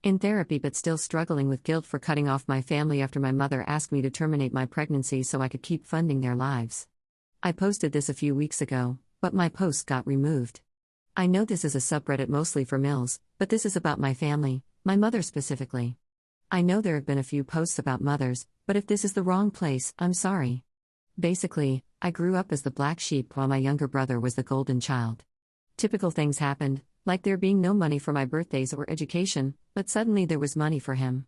In therapy but still struggling with guilt for cutting off my family after my mother asked me to terminate my pregnancy so I could keep funding their lives. I posted this a few weeks ago, but my post got removed. I know this is a subreddit mostly for mills, but this is about my family, my mother specifically. I know there have been a few posts about mothers, but if this is the wrong place, I'm sorry. Basically, I grew up as the black sheep while my younger brother was the golden child. Typical things happened, like there being no money for my birthdays or education, but suddenly there was money for him.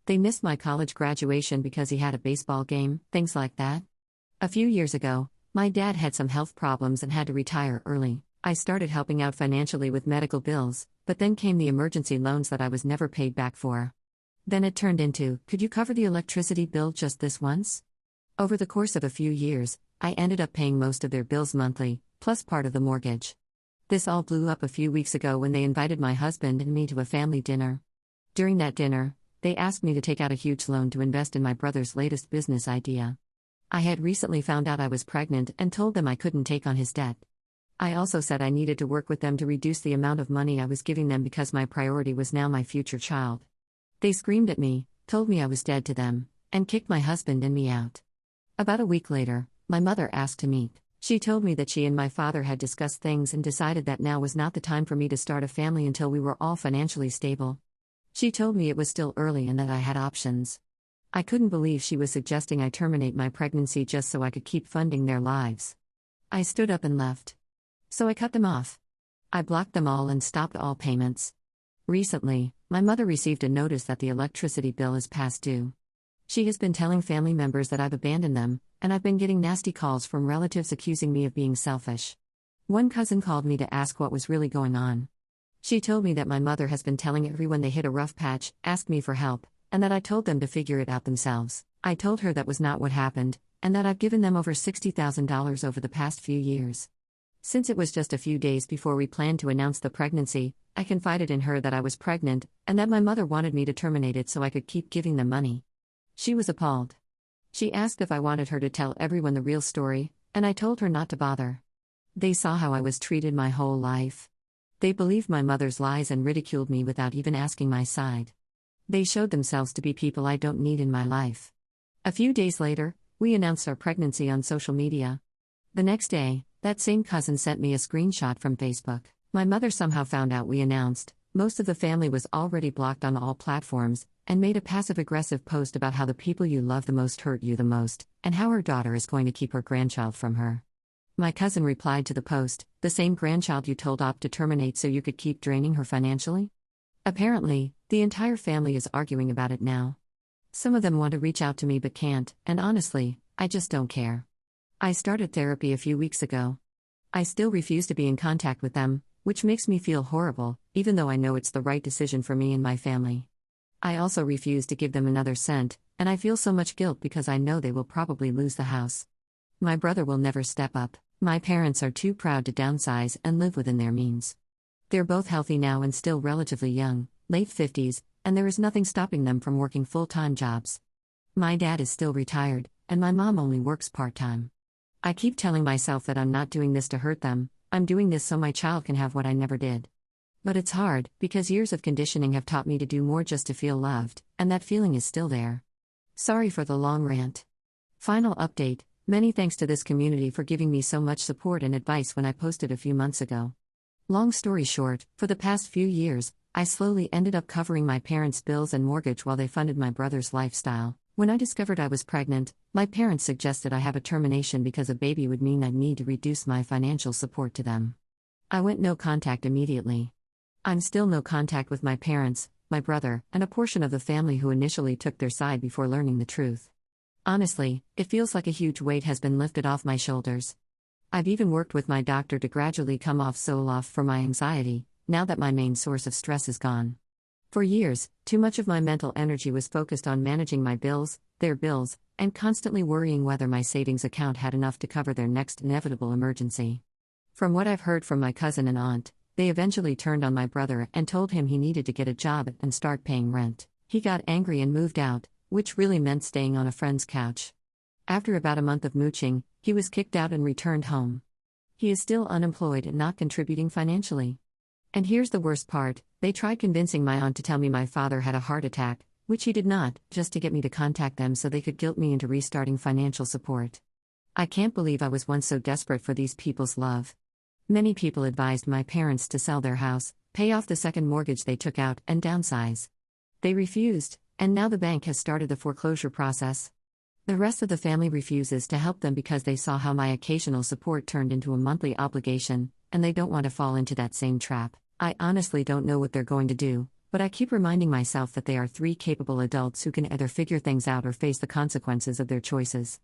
They missed my college graduation because he had a baseball game, things like that. A few years ago, my dad had some health problems and had to retire early. I started helping out financially with medical bills, but then came the emergency loans that I was never paid back for. Then it turned into, could you cover the electricity bill just this once? Over the course of a few years, I ended up paying most of their bills monthly, plus part of the mortgage. This all blew up a few weeks ago when they invited my husband and me to a family dinner. During that dinner, they asked me to take out a huge loan to invest in my brother's latest business idea. I had recently found out I was pregnant and told them I couldn't take on his debt. I also said I needed to work with them to reduce the amount of money I was giving them because my priority was now my future child. They screamed at me, told me I was dead to them, and kicked my husband and me out. About a week later, my mother asked to meet. She told me that she and my father had discussed things and decided that now was not the time for me to start a family until we were all financially stable. She told me it was still early and that I had options. I couldn't believe she was suggesting I terminate my pregnancy just so I could keep funding their lives. I stood up and left. So I cut them off. I blocked them all and stopped all payments. Recently, my mother received a notice that the electricity bill is past due. She has been telling family members that I've abandoned them, and I've been getting nasty calls from relatives accusing me of being selfish. One cousin called me to ask what was really going on. She told me that my mother has been telling everyone they hit a rough patch, ask me for help, and that I told them to figure it out themselves. I told her that was not what happened, and that I've given them over $60,000 over the past few years. Since it was just a few days before we planned to announce the pregnancy, I confided in her that I was pregnant, and that my mother wanted me to terminate it so I could keep giving them money. She was appalled. She asked if I wanted her to tell everyone the real story, and I told her not to bother. They saw how I was treated my whole life. They believed my mother's lies and ridiculed me without even asking my side. They showed themselves to be people I don't need in my life. A few days later, we announced our pregnancy on social media. The next day, that same cousin sent me a screenshot from Facebook. My mother somehow found out we announced. Most of the family was already blocked on all platforms, and made a passive-aggressive post about how the people you love the most hurt you the most, and how her daughter is going to keep her grandchild from her. My cousin replied to the post, the same grandchild you told Op to terminate so you could keep draining her financially? Apparently, the entire family is arguing about it now. Some of them want to reach out to me but can't, and honestly, I just don't care. I started therapy a few weeks ago. I still refuse to be in contact with them, which makes me feel horrible, even though I know it's the right decision for me and my family. I also refuse to give them another cent, and I feel so much guilt because I know they will probably lose the house. My brother will never step up. My parents are too proud to downsize and live within their means. They're both healthy now and still relatively young, late 50s, and there is nothing stopping them from working full-time jobs. My dad is still retired, and my mom only works part-time. I keep telling myself that I'm not doing this to hurt them, I'm doing this so my child can have what I never did. But it's hard, because years of conditioning have taught me to do more just to feel loved, and that feeling is still there. Sorry for the long rant. Final update, many thanks to this community for giving me so much support and advice when I posted a few months ago. Long story short, for the past few years, I slowly ended up covering my parents' bills and mortgage while they funded my brother's lifestyle. When I discovered I was pregnant, my parents suggested I have a termination because a baby would mean I'd need to reduce my financial support to them. I went no contact immediately. I'm still no contact with my parents, my brother, and a portion of the family who initially took their side before learning the truth. Honestly, it feels like a huge weight has been lifted off my shoulders. I've even worked with my doctor to gradually come off Zoloft for my anxiety, now that my main source of stress is gone. For years, too much of my mental energy was focused on managing my bills, their bills, and constantly worrying whether my savings account had enough to cover their next inevitable emergency. From what I've heard from my cousin and aunt, they eventually turned on my brother and told him he needed to get a job and start paying rent. He got angry and moved out, which really meant staying on a friend's couch. After about a month of mooching, he was kicked out and returned home. He is still unemployed and not contributing financially. And here's the worst part: they tried convincing my aunt to tell me my father had a heart attack, which he did not, just to get me to contact them so they could guilt me into restarting financial support. I can't believe I was once so desperate for these people's love. Many people advised my parents to sell their house, pay off the second mortgage they took out, and downsize. They refused, and now the bank has started the foreclosure process. The rest of the family refuses to help them because they saw how my occasional support turned into a monthly obligation, and they don't want to fall into that same trap. I honestly don't know what they're going to do, but I keep reminding myself that they are three capable adults who can either figure things out or face the consequences of their choices.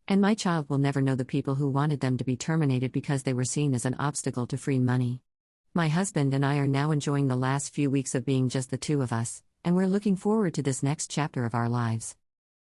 And my child will never know the people who wanted them to be terminated because they were seen as an obstacle to free money. My husband and I are now enjoying the last few weeks of being just the two of us, and we're looking forward to this next chapter of our lives.